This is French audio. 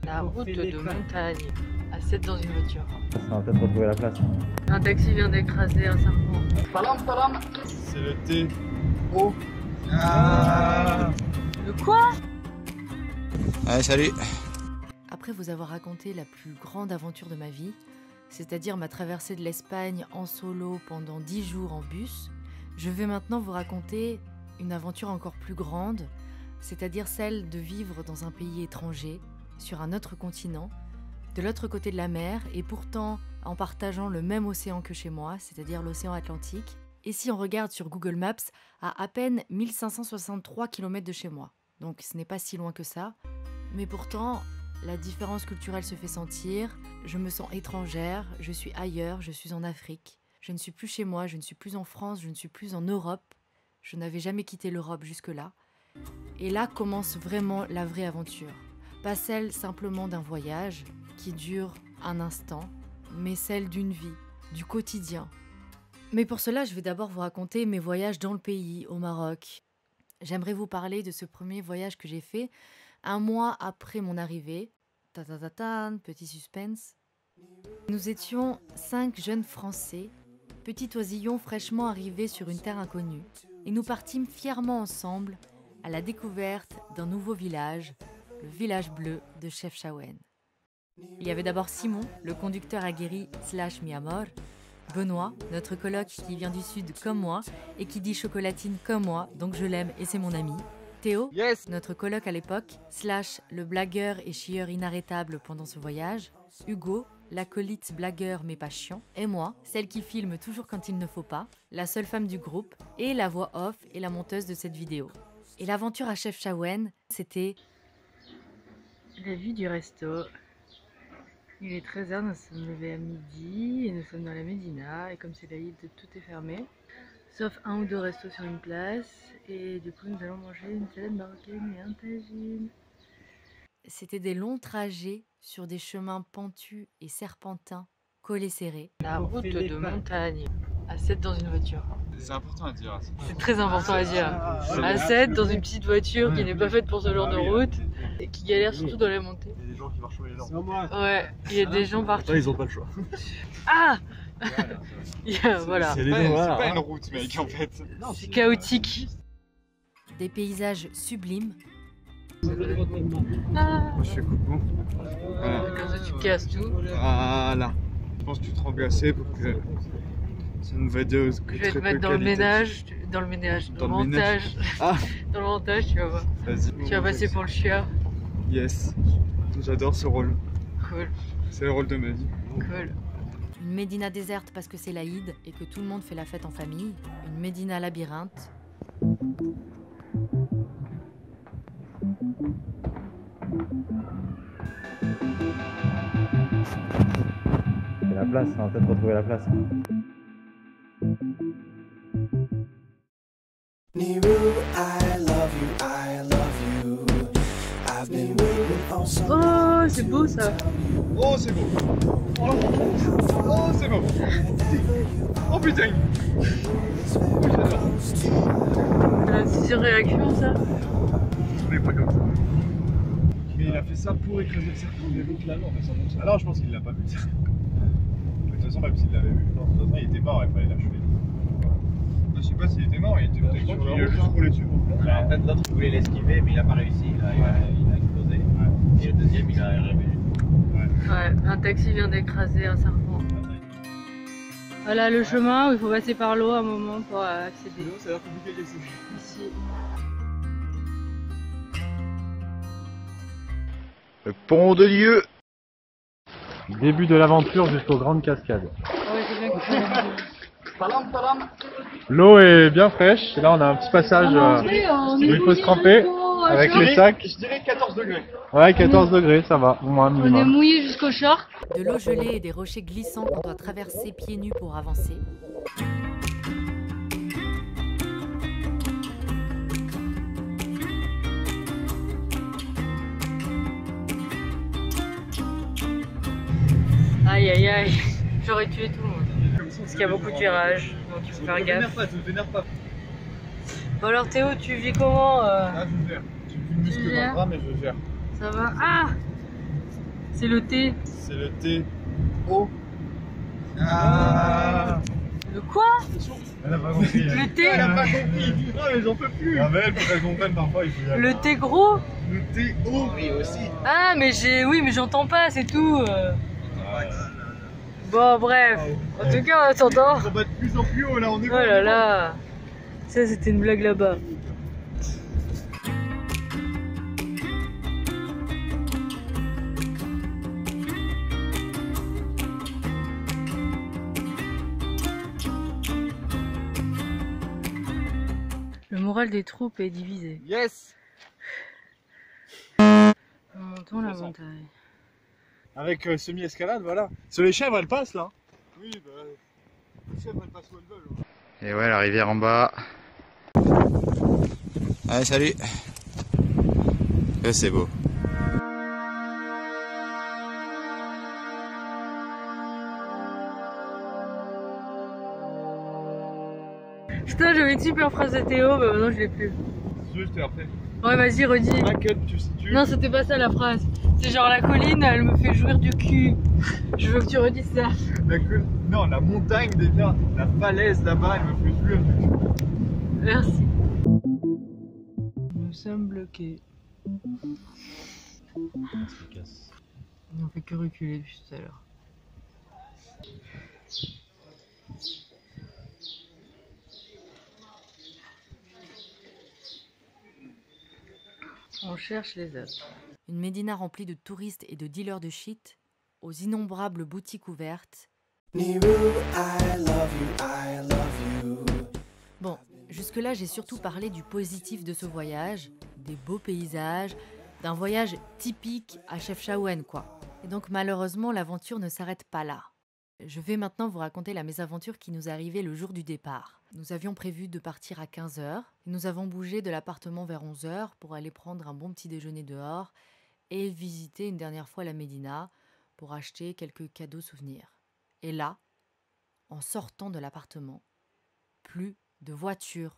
La route de montagne, à 7 dans une voiture. Ça va peut-être retrouver la place. Un taxi vient d'écraser un serpent. C'est le T-O. Le quoi? Allez, salut. Après vous avoir raconté la plus grande aventure de ma vie, c'est-à-dire ma traversée de l'Espagne en solo pendant 10 jours en bus, je vais maintenant vous raconter une aventure encore plus grande, c'est-à-dire celle de vivre dans un pays étranger, sur un autre continent, de l'autre côté de la mer, et pourtant en partageant le même océan que chez moi, c'est-à-dire l'océan Atlantique. Et si on regarde sur Google Maps, à peine 1563 km de chez moi. Donc ce n'est pas si loin que ça. Mais pourtant, la différence culturelle se fait sentir, je me sens étrangère, je suis ailleurs, je suis en Afrique. Je ne suis plus chez moi, je ne suis plus en France, je ne suis plus en Europe. Je n'avais jamais quitté l'Europe jusque-là. Et là commence vraiment la vraie aventure. Pas celle simplement d'un voyage qui dure un instant, mais celle d'une vie, du quotidien. Mais pour cela, je vais d'abord vous raconter mes voyages dans le pays, au Maroc. J'aimerais vous parler de ce premier voyage que j'ai fait, un mois après mon arrivée. Ta-ta-ta-ta, petit suspense. Nous étions 5 jeunes Français, petits oisillons fraîchement arrivés sur une terre inconnue. Et nous partîmes fièrement ensemble à la découverte d'un nouveau village, le village bleu de Chefchaouen. Il y avait d'abord Simon, le conducteur aguerri / mi amor, Benoît, notre coloc qui vient du sud comme moi et qui dit chocolatine comme moi, donc je l'aime et c'est mon ami. Théo, yes, notre coloc à l'époque, / le blagueur et chieur inarrêtable pendant ce voyage. Hugo, l'acolyte blagueur mais pas chiant. Et moi, celle qui filme toujours quand il ne faut pas, la seule femme du groupe et la voix off et la monteuse de cette vidéo. Et l'aventure à Chefchaouen, c'était... La vue du resto. Il est 13h, nous sommes levés à midi et nous sommes dans la Médina. Et comme c'est l'Aïd, tout est fermé. Sauf 1 ou 2 restos sur une place. Et du coup, nous allons manger une salade marocaine et un tagine. C'était des longs trajets sur des chemins pentus et serpentins, collés serrés. La route de montagne, à 7 dans une voiture. C'est important à dire. C'est très important à dire. À 7 dans une petite voiture qui n'est pas faite pour ce genre de route et qui galère surtout dans la montée. Il y a des gens qui marchent sur les jambes. Ouais, il y a des gens partout. Là, ils ont pas le choix. Ah voilà. C'est pas une route, mec, en fait. C'est chaotique. Des paysages sublimes. Ah, Moi, je fais coucou. comme ça, tu casses tout. Voilà. Je pense que tu te rends assez pour que c'est une vidéo que Je vais te mettre dans le ménage, dans le montage. Ah, Dans le montage, tu vas voir. vas-y. Tu vas passer pour le chieur. Yes. J'adore ce rôle. Cool, C'est le rôle de ma vie. cool. Une Médina déserte parce que c'est l'Aïd et que tout le monde fait la fête en famille. Une Médina labyrinthe. C'est la place, on va peut-être retrouver la place. Niru, I love you, I love you. I've been waiting on someone. Oh, c'est beau ça. Oh, c'est beau. Oh, c'est beau. Oh putain. C'est une réaction ça. Mais pas comme ça. Mais il a fait ça pour écraser le serpent. Mais l'autre là, non, mais sans doute. Alors je pense qu'il l'a pas vu. De toute façon, même s'il l'avait vu, je pense que de toute façon, il était mort, il fallait l'achever. Je sais pas s'il était mort, il était peut-être sur il a juste roulé dessus. En fait, l'autre voulait l'esquiver, mais il n'a pas réussi, il a explosé. Ouais. Et le deuxième, il a révélé. Ouais, un taxi vient d'écraser un serpent. Voilà le chemin où il faut passer par l'eau à un moment pour accéder. Ça a l'air compliqué d'ici. Ici. Le pont de Dieu. Début de l'aventure jusqu'aux grandes cascades. Ah ouais, c'est bien que L'eau est bien fraîche. Et là, on a un petit passage où il faut se tremper avec les sacs. Je dirais 14 degrés. Ouais, 14 degrés, ça va. Au moins, on est minimum. mouillé jusqu'au short. De l'eau gelée et des rochers glissants qu'on doit traverser pieds nus pour avancer. Aïe aïe aïe, j'aurais tué tout le monde. Parce qu'il y a beaucoup de virages, donc il faut faire gaffe. Ne t'énerve pas. Bon alors Théo, tu vis comment Ah, je gère. Tu me dis ce que gères. t'en mais je gère. Ça va? Ah! C'est le thé. C'est le thé eau. Ah. Le quoi? Elle a pas compris. Le thé. Elle a pas compris. Ah mais j'en peux plus. Ah mais elle, pour qu'elle comprenne parfois, il faut y aller. Le thé gros. Le thé eau. Oui, aussi. Ah mais oui mais j'entends pas, c'est tout. Bon bref. En tout cas on s'entend. On va de plus en plus haut là, on est Oh là là. Ça c'était une blague là-bas. Le moral des troupes est divisé. Yes. Montons la montagne. Avec semi-escalade, voilà. Sur les chèvres, elles passent là. Oui, bah. Les chèvres, elles passent où elles veulent. Ouais. Et ouais, la rivière en bas. Allez, salut. C'est beau. Putain, j'avais une super phrase de Théo, mais maintenant je l'ai plus. Juste après. Ouais, vas-y, redis. La cut, tu situes. Non, c'était pas ça la phrase. C'est genre la colline, elle me fait jouir du cul. Je veux que tu redis ça. Non, la montagne déjà, la falaise là-bas, elle me fait jouir du cul. Merci. Nous sommes bloqués. On fait que reculer depuis tout à l'heure. On cherche les œufs. Une médina remplie de touristes et de dealers de shit, aux innombrables boutiques ouvertes. Niru, I love you, I love you. Bon, jusque-là, j'ai surtout parlé du positif de ce voyage, des beaux paysages, d'un voyage typique à Chefchaouen, quoi. Et donc, malheureusement, l'aventure ne s'arrête pas là. Je vais maintenant vous raconter la mésaventure qui nous est arrivée le jour du départ. Nous avions prévu de partir à 15h. Nous avons bougé de l'appartement vers 11h pour aller prendre un bon petit déjeuner dehors et visiter une dernière fois la Médina pour acheter quelques cadeaux souvenirs. Et là, en sortant de l'appartement, plus de voiture.